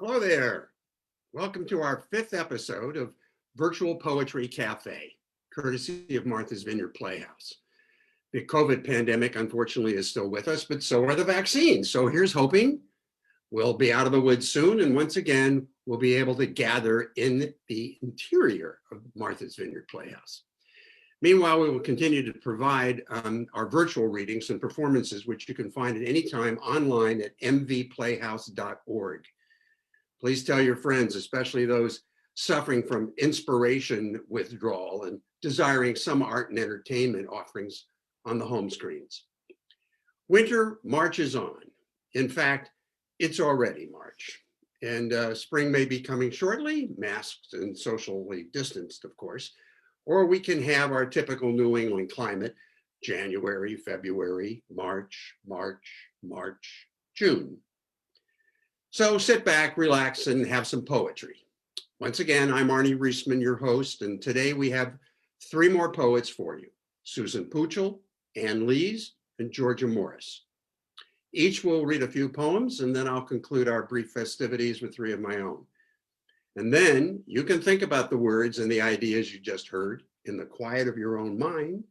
Hello there. Welcome to our 5th episode of Virtual Poetry Cafe, courtesy of Martha's Vineyard Playhouse. The COVID pandemic, unfortunately, is still with us, but so are the vaccines. So here's hoping we'll be out of the woods soon. And once again, we'll be able to gather in the interior of Martha's Vineyard Playhouse. Meanwhile, we will continue to provide our virtual readings and performances, which you can find at any time online at mvplayhouse.org. Please tell your friends, especially those suffering from inspiration withdrawal and desiring some art and entertainment offerings on the home screens. Winter marches on. In fact, it's already March, and spring may be coming shortly, masked and socially distanced, of course, or we can have our typical New England climate, January, February, March, June. So sit back, relax, and have some poetry. Once again, I'm Arnie Resiman, your host, and today we have 3 more poets for you: Susan Puciul, Ann Lees, and Georgia Morris. Each will read a few poems, and then I'll conclude our brief festivities with 3 of my own. And then you can think about the words and the ideas you just heard in the quiet of your own mind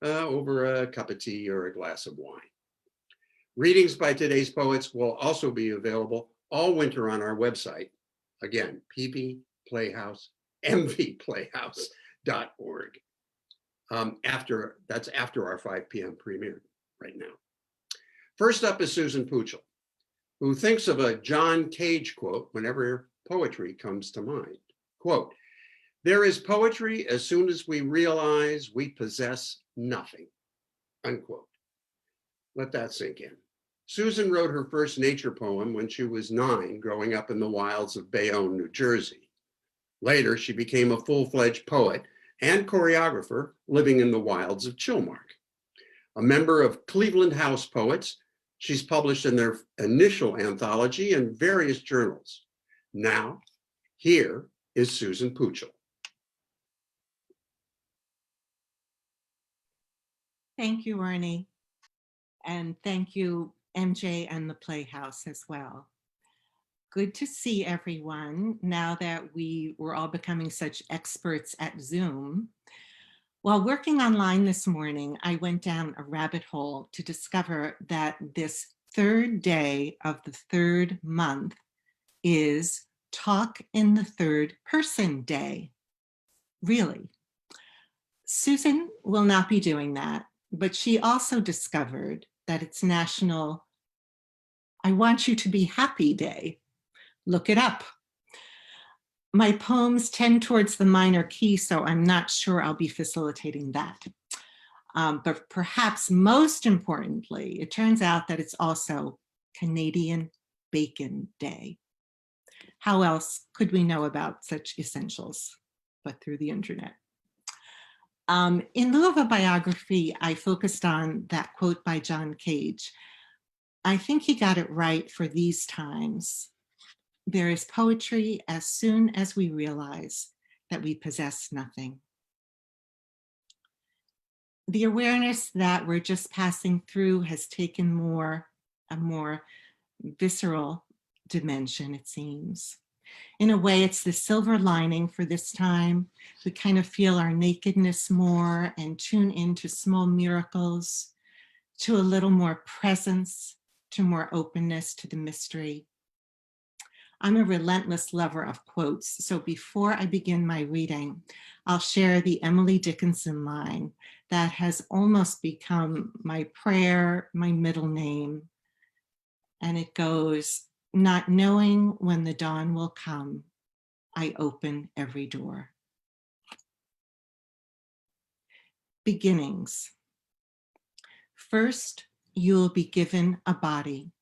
over a cup of tea or a glass of wine. Readings by today's poets will also be available all winter on our website. Again, mvplayhouse.org. That's after our 5 p.m. premiere right now. First up is Susan Puciul, who thinks of a John Cage quote whenever poetry comes to mind. Quote, "There is poetry as soon as we realize we possess nothing." Unquote. Let that sink in. Susan wrote her first nature poem when she was 9, growing up in the wilds of Bayonne, New Jersey. Later, she became a full-fledged poet and choreographer living in the wilds of Chilmark. A member of Cleveland House Poets, she's published in their initial anthology in various journals. Now, here is Susan Puciul. Thank you, Arnie. And thank you, MJ and the Playhouse as well. Good to see everyone now that we were all becoming such experts at Zoom. While working online this morning, I went down a rabbit hole to discover that this 3rd day of the 3rd month is Talk in the 3rd Person Day. Really. Susan will not be doing that, but she also discovered that it's National I Want You to Be Happy Day. Look it up. My poems tend towards the minor key, so I'm not sure I'll be facilitating that. But perhaps most importantly, it turns out that it's also Canadian Bacon Day. How else could we know about such essentials but through the internet? In lieu of a biography, I focused on that quote by John Cage. I think he got it right for these times. There is poetry as soon as we realize that we possess nothing. The awareness that we're just passing through has taken a more visceral dimension, it seems. In a way, it's the silver lining for this time. We kind of feel our nakedness more and tune into small miracles, to a little more presence, to more openness to the mystery. I'm a relentless lover of quotes, so before I begin my reading, I'll share the Emily Dickinson line that has almost become my prayer, my middle name. And it goes, "Not knowing when the dawn will come, I open every door." Beginnings. First, you'll be given a body.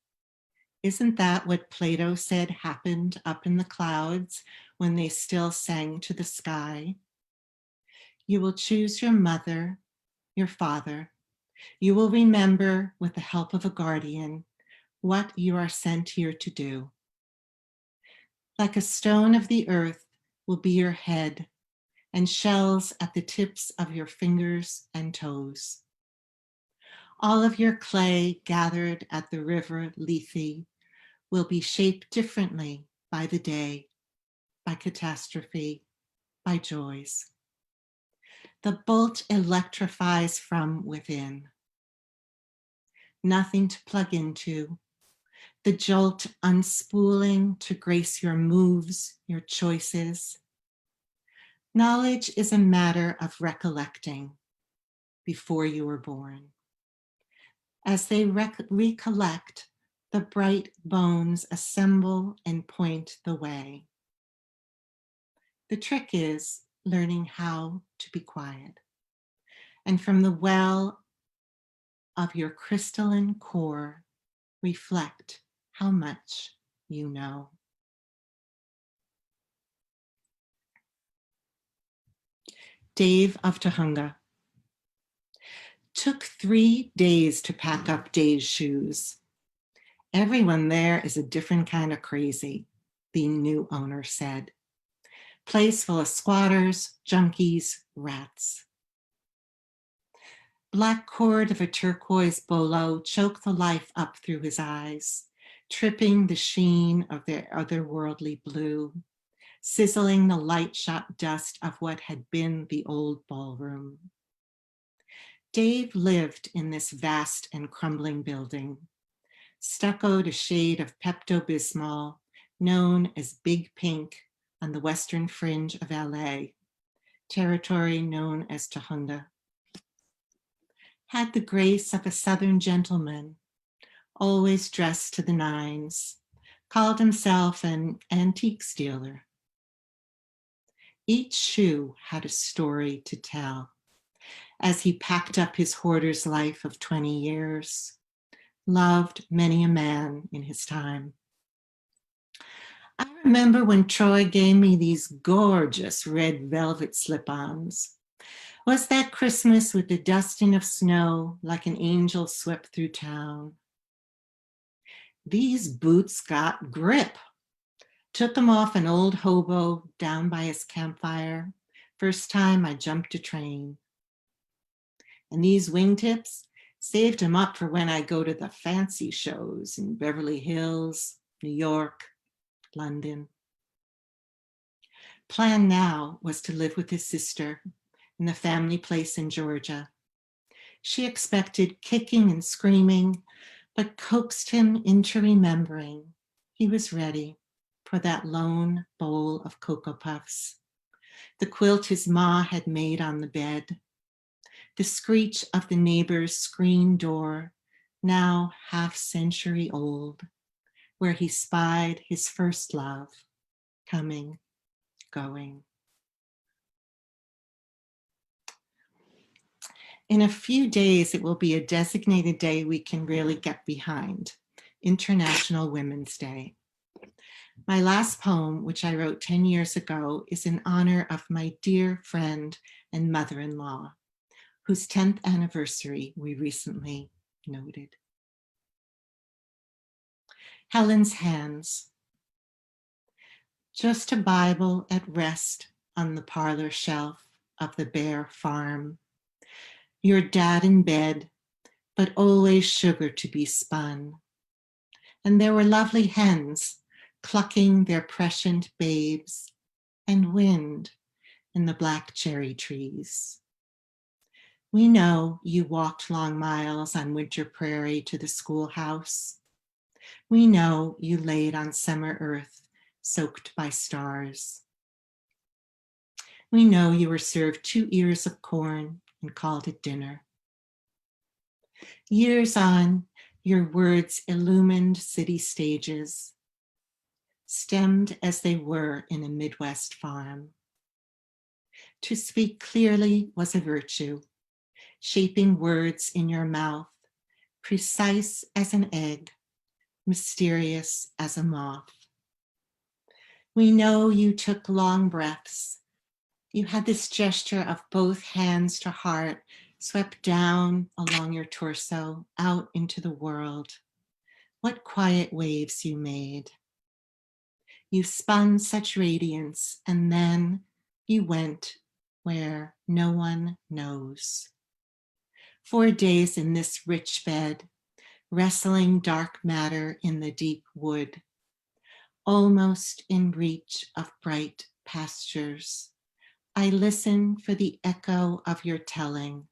Isn't that what Plato said happened up in the clouds when they still sang to the sky? You will choose your mother, your father. You will remember, with the help of a guardian, what you are sent here to do. Like a stone of the earth will be your head, and shells at the tips of your fingers and toes. All of your clay gathered at the river Lethe will be shaped differently by the day, by catastrophe, by joys. The bolt electrifies from within. Nothing to plug into. The jolt unspooling to grace your moves, your choices. Knowledge is a matter of recollecting before you were born. As they recollect, the bright bones assemble and point the way. The trick is learning how to be quiet. And from the well of your crystalline core, reflect how much you know. Dave of Tahunga. Took 3 days to pack up Dave's shoes. Everyone there is a different kind of crazy, the new owner said. Place full of squatters, junkies, rats. Black cord of a turquoise bolo choked the life up through his eyes, tripping the sheen of their otherworldly blue, sizzling the light-shot dust of what had been the old ballroom. Dave lived in this vast and crumbling building, stuccoed a shade of Pepto-Bismol, known as Big Pink on the western fringe of LA, territory known as Tahunga. Had the grace of a Southern gentleman, always dressed to the nines, called himself an antiques dealer. Each shoe had a story to tell as he packed up his hoarder's life of 20 years, loved many a man in his time. I remember when Troy gave me these gorgeous red velvet slip-ons. Was that Christmas with the dusting of snow like an angel swept through town. These boots got grip. Took them off an old hobo down by his campfire. First time I jumped a train. And these wingtips saved him up for when I go to the fancy shows in Beverly Hills, New York, London. Plan now was to live with his sister in the family place in Georgia. She expected kicking and screaming, but coaxed him into remembering he was ready for that lone bowl of Cocoa Puffs, the quilt his ma had made on the bed, the screech of the neighbor's screen door, now half-century old, where he spied his first love, coming, going. In a few days, it will be a designated day we can really get behind, International Women's Day. My last poem, which I wrote 10 years ago, is in honor of my dear friend and mother-in-law, whose 10th anniversary we recently noted. Helen's Hands. Just a Bible at rest on the parlor shelf of the bare farm. Your dad in bed, but always sugar to be spun. And there were lovely hens clucking their prescient babes, and wind in the black cherry trees. We know you walked long miles on winter prairie to the schoolhouse. We know you laid on summer earth soaked by stars. We know you were served 2 ears of corn and called it dinner. Years on, your words illumined city stages, stemmed as they were in a Midwest farm. To speak clearly was a virtue, shaping words in your mouth, precise as an egg, mysterious as a moth. We know you took long breaths. You had this gesture of both hands to heart, swept down along your torso, out into the world. What quiet waves you made. You spun such radiance, and then you went where no one knows. 4 days in this rich bed, wrestling dark matter in the deep wood, almost in reach of bright pastures. I listen for the echo of your telling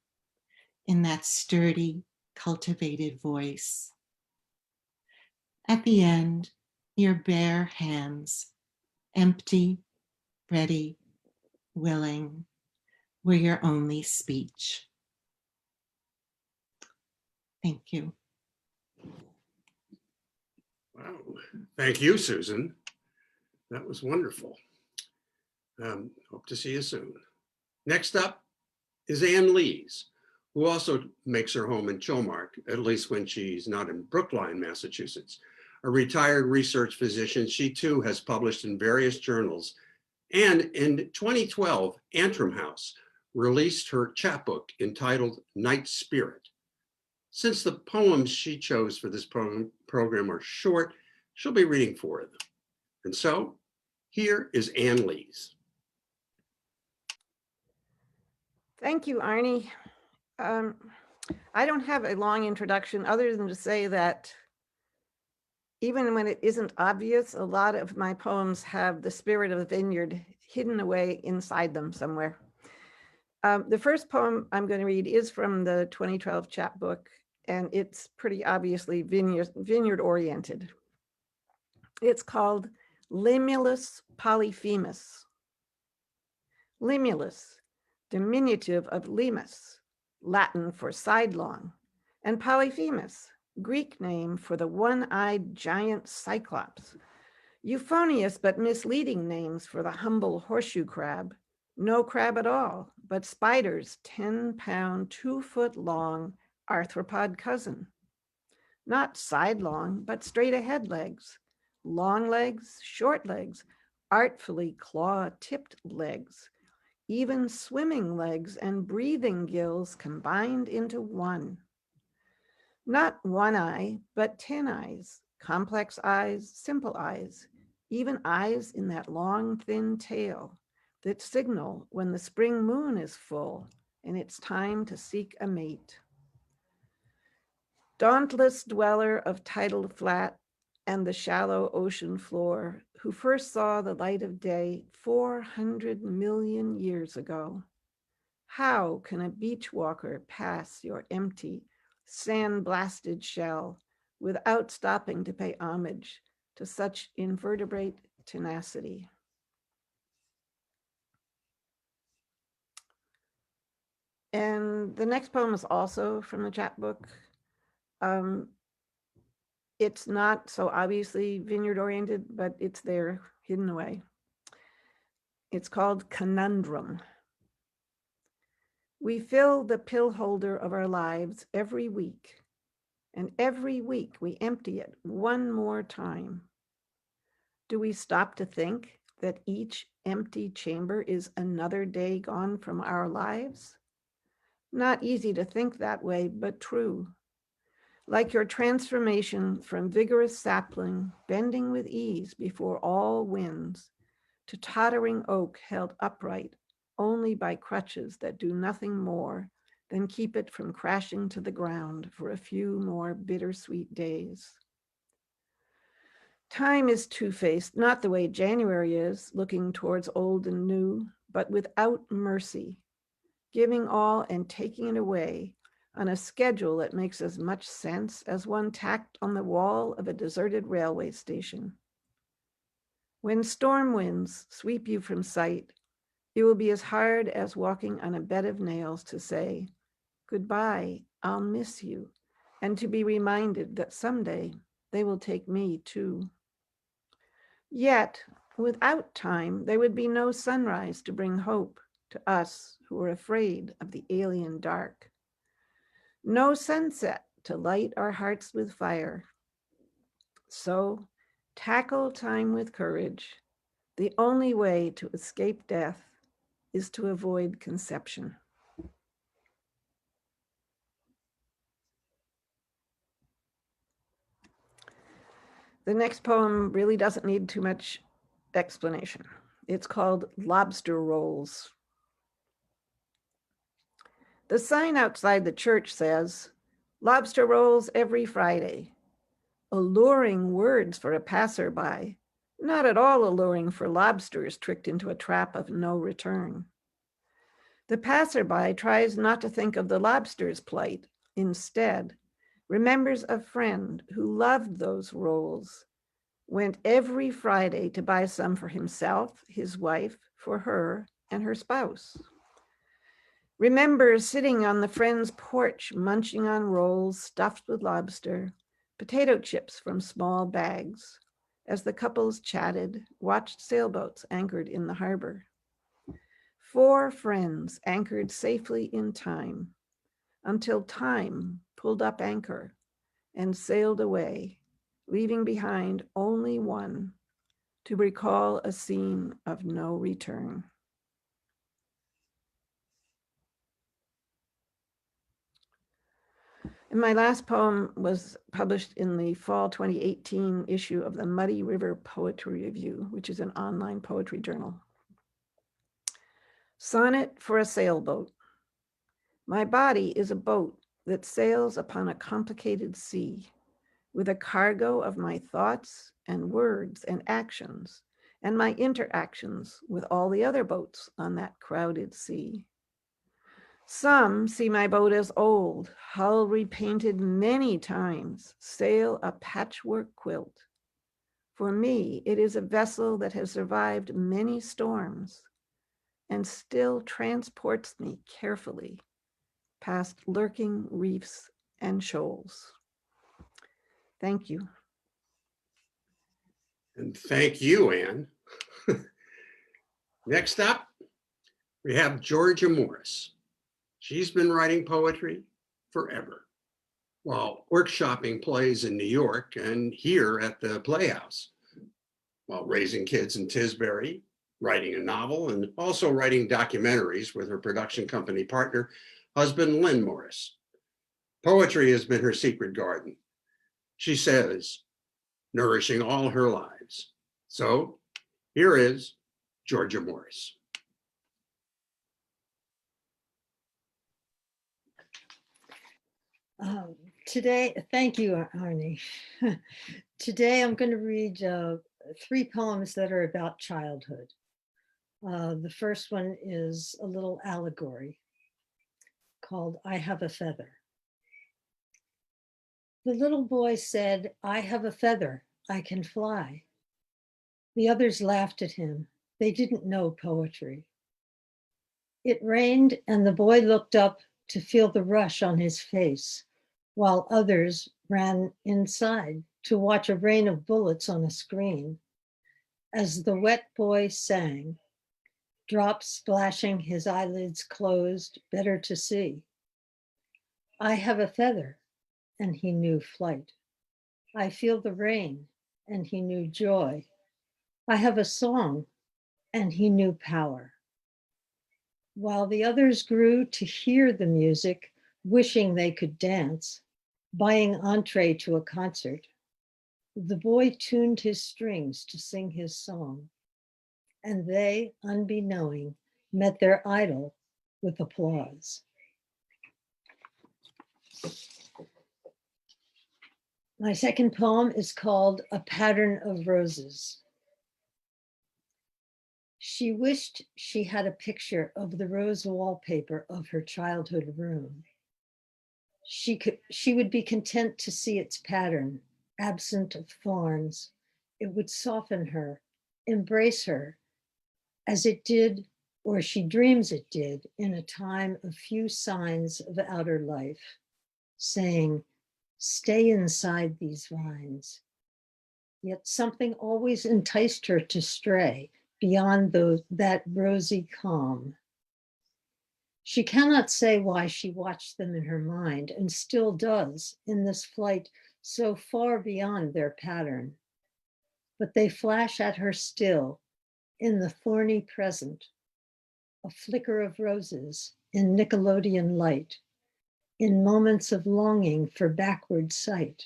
in that sturdy, cultivated voice. At the end, your bare hands, empty, ready, willing, were your only speech. Thank you. Wow. Thank you, Susan. That was wonderful. Hope to see you soon. Next up is Ann Lees, who also makes her home in Chilmark, at least when she's not in Brookline, Massachusetts. A retired research physician, she too has published in various journals. And in 2012, Antrim House released her chapbook entitled Night Spirit. Since the poems she chose for this program are short, she'll be reading 4 of them. And so here is Ann Lees. Thank you, Arnie. I don't have a long introduction other than to say that even when it isn't obvious, a lot of my poems have the spirit of the vineyard hidden away inside them somewhere. The first poem I'm going to read is from the 2012 chapbook, and it's pretty obviously vineyard oriented. It's called Limulus polyphemus. Limulus, diminutive of limus, Latin for sidelong, and Polyphemus, Greek name for the one-eyed giant cyclops. Euphonious but misleading names for the humble horseshoe crab. No crab at all, but spider's 10-pound, 2-foot-long arthropod cousin. Not sidelong, but straight-ahead legs. Long legs, short legs, artfully claw-tipped legs. Even swimming legs and breathing gills combined into one. Not one eye, but 10 eyes, complex eyes, simple eyes, even eyes in that long, thin tail that signal when the spring moon is full and it's time to seek a mate. Dauntless dweller of tidal flat and the shallow ocean floor, who first saw the light of day 400 million years ago. How can a beach walker pass your empty, sand-blasted shell without stopping to pay homage to such invertebrate tenacity? And the next poem is also from the chapbook. It's not so obviously vineyard-oriented, but it's there, hidden away. It's called Conundrum. We fill the pill holder of our lives every week, and every week we empty it one more time. Do we stop to think that each empty chamber is another day gone from our lives? Not easy to think that way, but true. Like your transformation from vigorous sapling, bending with ease before all winds, to tottering oak held upright only by crutches that do nothing more than keep it from crashing to the ground for a few more bittersweet days. Time is two-faced, not the way January is, looking towards old and new, but without mercy, giving all and taking it away on a schedule that makes as much sense as one tacked on the wall of a deserted railway station. When storm winds sweep you from sight, it will be as hard as walking on a bed of nails to say, goodbye, I'll miss you, and to be reminded that someday they will take me too. Yet, without time, there would be no sunrise to bring hope to us who are afraid of the alien dark. No sunset to light our hearts with fire. So, tackle time with courage. The only way to escape death is to avoid conception. The next poem really doesn't need too much explanation. It's called Lobster Rolls. The sign outside the church says, lobster rolls every Friday. Alluring words for a passerby, not at all alluring for lobsters tricked into a trap of no return. The passerby tries not to think of the lobster's plight. Instead, remembers a friend who loved those rolls, went every Friday to buy some for himself, his wife, for her, and her spouse. Remembers sitting on the friend's porch, munching on rolls stuffed with lobster, potato chips from small bags, as the couples chatted, watched sailboats anchored in the harbor. 4 friends anchored safely in time, until time pulled up anchor and sailed away, leaving behind only one to recall a scene of no return. And my last poem was published in the fall 2018 issue of the Muddy River Poetry Review, which is an online poetry journal. Sonnet for a Sailboat. My body is a boat that sails upon a complicated sea, with a cargo of my thoughts and words and actions, and my interactions with all the other boats on that crowded sea. Some see my boat as old, hull repainted many times, sail a patchwork quilt. For me, it is a vessel that has survived many storms and still transports me carefully past lurking reefs and shoals. Thank you. And thank you, Anne. Next up, we have Georgia Morris. She's been writing poetry forever, while workshopping plays in New York and here at the Playhouse, while raising kids in Tisbury, writing a novel, and also writing documentaries with her production company partner, husband Lynn Morris. Poetry has been her secret garden. She says, nourishing all her lives. So here is Georgia Morris. Today, thank you, Arnie. Today I'm going to read 3 poems that are about childhood. The first one is a little allegory called I Have a Feather. The little boy said, I have a feather, I can fly. The others laughed at him. They didn't know poetry. It rained and the boy looked up to feel the rush on his face, while others ran inside to watch a rain of bullets on a screen. As the wet boy sang, drops splashing, his eyelids closed, better to see. I have a feather, and he knew flight. I feel the rain, and he knew joy. I have a song, and he knew power. While the others grew to hear the music, wishing they could dance, buying entree to a concert, the boy tuned his strings to sing his song, and they, unbeknowing, met their idol with applause. My second poem is called A Pattern of Roses. She wished she had a picture of the rose wallpaper of her childhood room. She would be content to see its pattern, absent of thorns. It would soften her, embrace her, as it did, or she dreams it did, in a time of few signs of outer life, saying, stay inside these vines. Yet something always enticed her to stray beyond that rosy calm. She cannot say why she watched them in her mind and still does in this flight so far beyond their pattern. But they flash at her still in the thorny present, a flicker of roses in Nickelodeon light, in moments of longing for backward sight,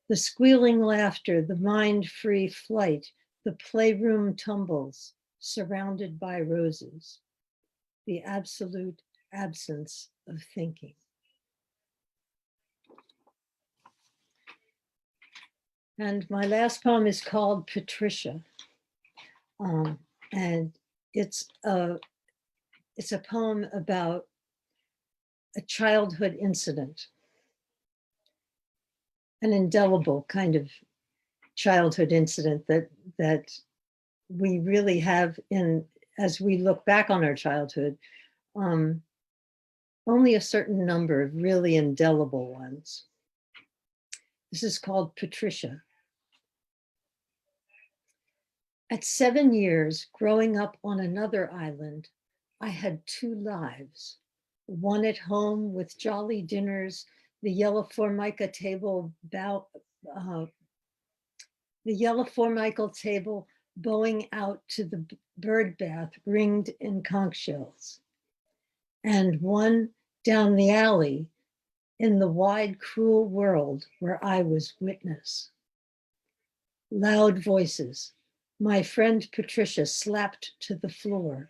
the squealing laughter, the mind-free flight, the playroom tumbles surrounded by roses, the absolute absence of thinking. And my last poem is called Patricia. And it's a poem about a childhood incident, an indelible kind of childhood incident that we really have as we look back on our childhood, only a certain number of really indelible ones. This is called Patricia. At 7 years, growing up on another island, I had 2 lives. One at home with jolly dinners, the yellow formica table bowing out to the bird bath ringed in conch shells. And one down the alley in the wide, cruel world where I was witness. Loud voices. My friend Patricia slapped to the floor.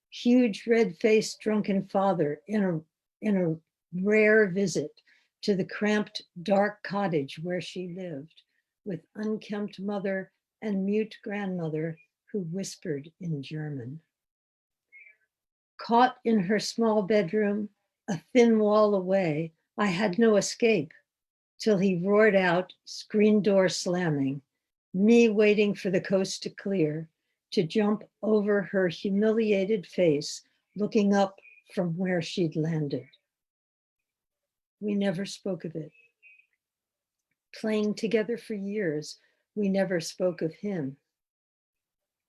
Huge red-faced drunken father in a rare visit to the cramped dark cottage where she lived, with unkempt mother and mute grandmother who whispered in German. Caught in her small bedroom, a thin wall away, I had no escape till he roared out, screen door slamming, me waiting for the coast to clear, to jump over her humiliated face, looking up from where she'd landed. We never spoke of it. Playing together for years, we never spoke of him.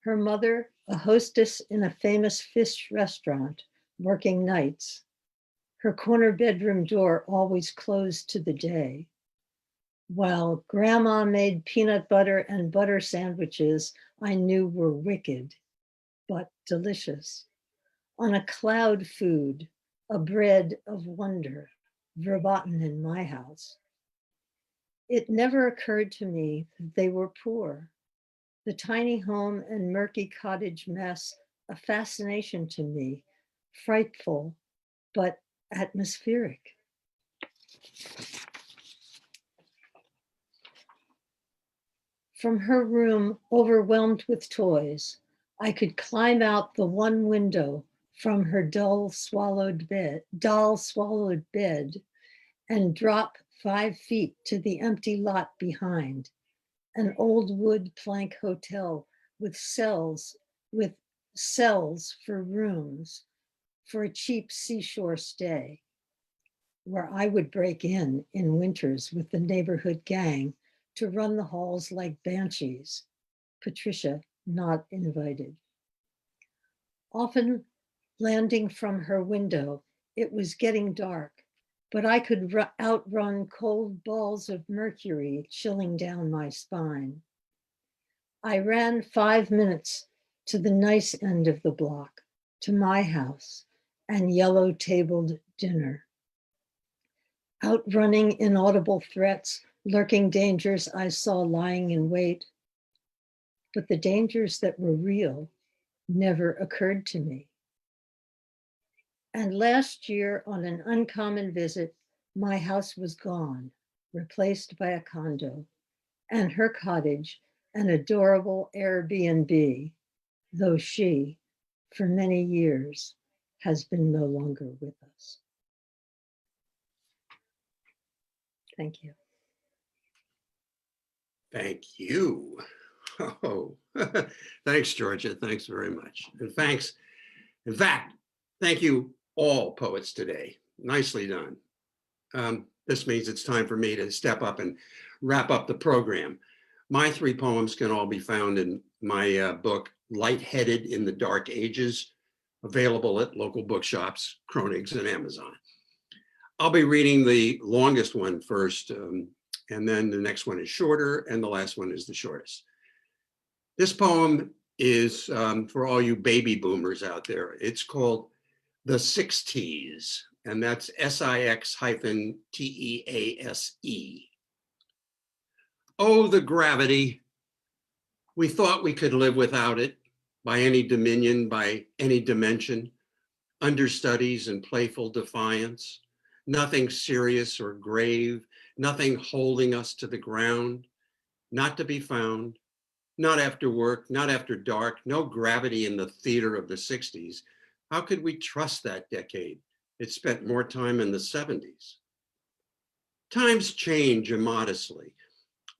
Her mother, a hostess in a famous fish restaurant, working nights. Her corner bedroom door always closed to the day. While grandma made peanut butter and butter sandwiches I knew were wicked, but delicious. On a cloud food, a bread of wonder, verboten in my house. It never occurred to me that they were poor. The tiny home and murky cottage mess, a fascination to me, frightful, but atmospheric. From her room, overwhelmed with toys, I could climb out the one window from her doll swallowed bed, and drop 5 feet to the empty lot behind, an old wood plank hotel with cells for rooms for a cheap seashore stay, where I would break in winters with the neighborhood gang to run the halls like banshees, Patricia not invited. Often landing from her window, it was getting dark, but I could outrun cold balls of mercury chilling down my spine. I ran 5 minutes to the nice end of the block, to my house and yellow tabled dinner. Outrunning inaudible threats, lurking dangers I saw lying in wait. But the dangers that were real never occurred to me. And last year, on an uncommon visit, my house was gone, replaced by a condo, and her cottage, an adorable Airbnb, though she, for many years, has been no longer with us. Thank you. Thank you. Oh, thanks, Georgia. Thanks very much. And thanks, in fact, thank you all poets today. Nicely done. This means it's time for me to step up and wrap up the program. My 3 poems can all be found in my book, Lightheaded in the Dark Ages, available at local bookshops, Kronig's, and Amazon. I'll be reading the longest one first, and then the next one is shorter, and the last one is the shortest. This poem is for all you baby boomers out there. It's called The 60s, and that's SIX-TEASE. Oh, the gravity. We thought we could live without it, by any dominion, by any dimension, understudies and playful defiance, nothing serious or grave, nothing holding us to the ground, not to be found, Not after work, not after dark, no gravity in the theater of the 60s. How could we trust that decade? It spent more time in the 70s. Times change immodestly.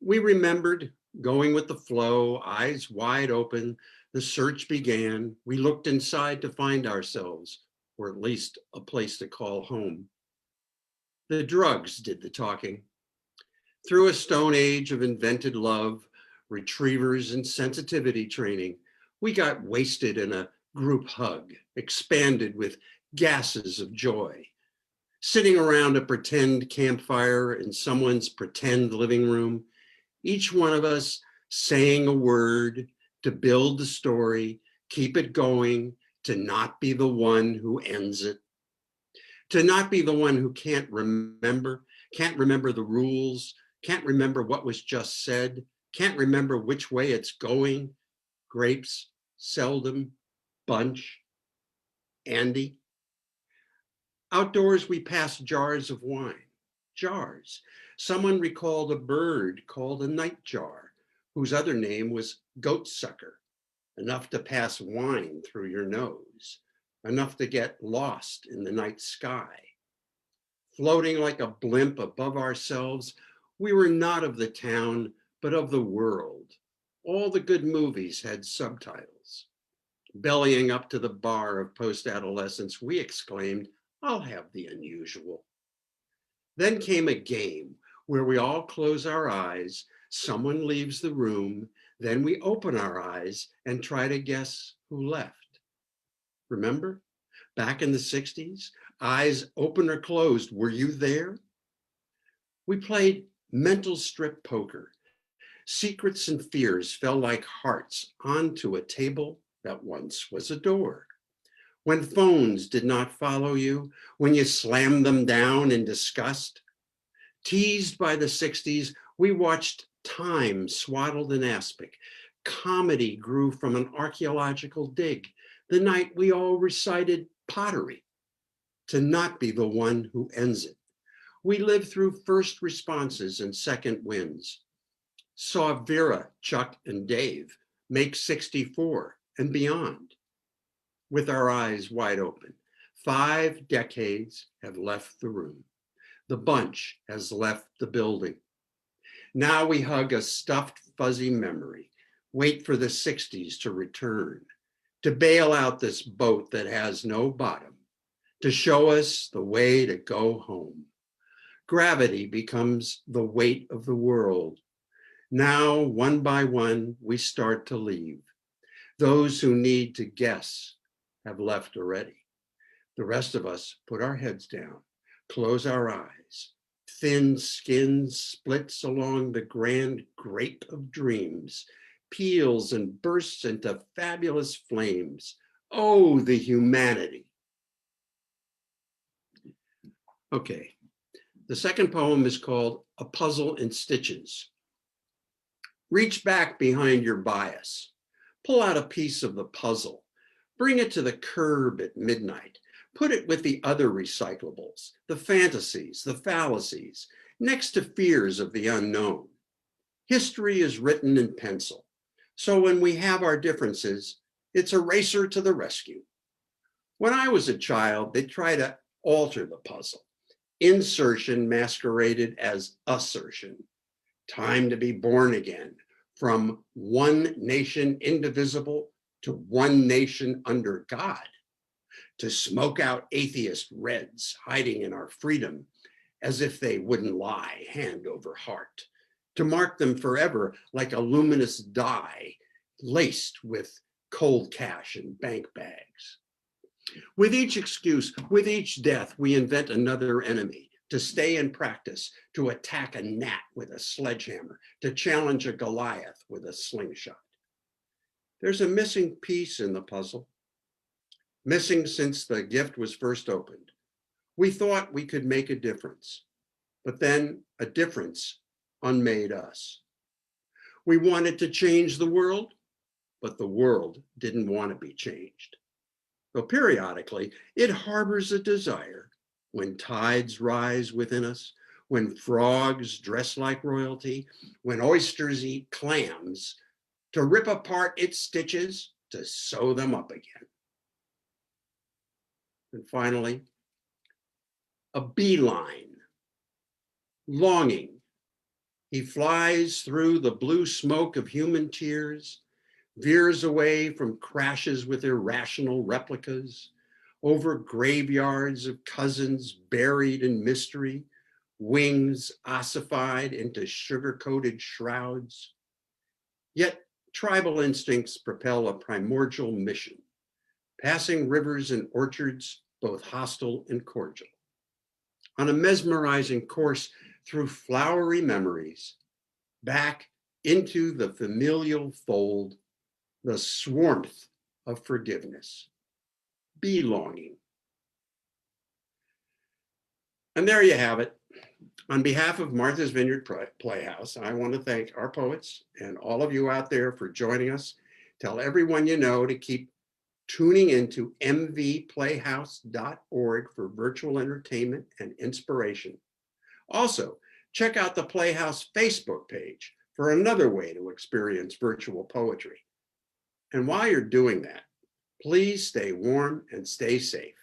We remembered going with the flow, eyes wide open. The search began. We looked inside to find ourselves, or at least a place to call home. The drugs did the talking. Through a stone age of invented love, retrievers and sensitivity training, we got wasted in a group hug, expanded with gases of joy. Sitting around a pretend campfire in someone's pretend living room, each one of us saying a word to build the story, keep it going, to not be the one who ends it, to not be the one who can't remember the rules, can't remember what was just said, can't remember which way it's going. Grapes, seldom, bunch, Andy. Outdoors, we passed jars of wine, jars. Someone recalled a bird called a nightjar, whose other name was goatsucker, enough to pass wine through your nose, enough to get lost in the night sky. Floating like a blimp above ourselves, we were not of the town, but of the world. All the good movies had subtitles. Bellying up to the bar of post-adolescence, we exclaimed, "I'll have the unusual." Then came a game where we all close our eyes, someone leaves the room, then we open our eyes and try to guess who left. Remember? Back in the 60s, eyes open or closed, were you there? We played mental strip poker. Secrets and fears fell like hearts onto a table that once was a door. When phones did not follow you, when you slammed them down in disgust. Teased by the 60s, we watched time swaddled in aspic. Comedy grew from an archaeological dig. The night we all recited pottery, to not be the one who ends it. We lived through first responses and second wins. Saw Vera, Chuck, and Dave make 64 and beyond. With our eyes wide open, 5 decades have left the room. The bunch has left the building. Now we hug a stuffed, fuzzy memory, wait for the 60s to return, to bail out this boat that has no bottom, to show us the way to go home. Gravity becomes the weight of the world. Now, one by one, we start to leave. Those who need to guess have left already. The rest of us put our heads down, close our eyes. Thin skin splits along the grand grape of dreams, peels and bursts into fabulous flames. Oh, the humanity. Okay, the second poem is called A Puzzle in Stitches. Reach back behind your bias. Pull out a piece of the puzzle. Bring it to the curb at midnight. Put it with the other recyclables, the fantasies, the fallacies, next to fears of the unknown. History is written in pencil. So when we have our differences, it's a racer to the rescue. When I was a child, they tried to alter the puzzle. Insertion masqueraded as assertion. Time to be born again, from one nation indivisible to one nation under God, to smoke out atheist reds hiding in our freedom as if they wouldn't lie hand over heart, to mark them forever like a luminous dye laced with cold cash and bank bags. With each excuse, with each death, we invent another enemy, to stay in practice, to attack a gnat with a sledgehammer, to challenge a Goliath with a slingshot. There's a missing piece in the puzzle, missing since the gift was first opened. We thought we could make a difference, but then a difference unmade us. We wanted to change the world, but the world didn't want to be changed. Though periodically, it harbors a desire. When tides rise within us, when frogs dress like royalty, when oysters eat clams, to rip apart its stitches, to sew them up again. And finally, a beeline, longing. He flies through the blue smoke of human tears, veers away from crashes with irrational replicas, over graveyards of cousins buried in mystery, wings ossified into sugar-coated shrouds. Yet tribal instincts propel a primordial mission, passing rivers and orchards, both hostile and cordial. On a mesmerizing course through flowery memories, back into the familial fold, the warmth of forgiveness, belonging. And there you have it. On behalf of Martha's Vineyard Playhouse, I want to thank our poets and all of you out there for joining us. Tell everyone you know to keep tuning into mvplayhouse.org for virtual entertainment and inspiration. Also, check out the Playhouse Facebook page for another way to experience virtual poetry. And while you're doing that, please stay warm and stay safe.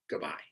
Goodbye.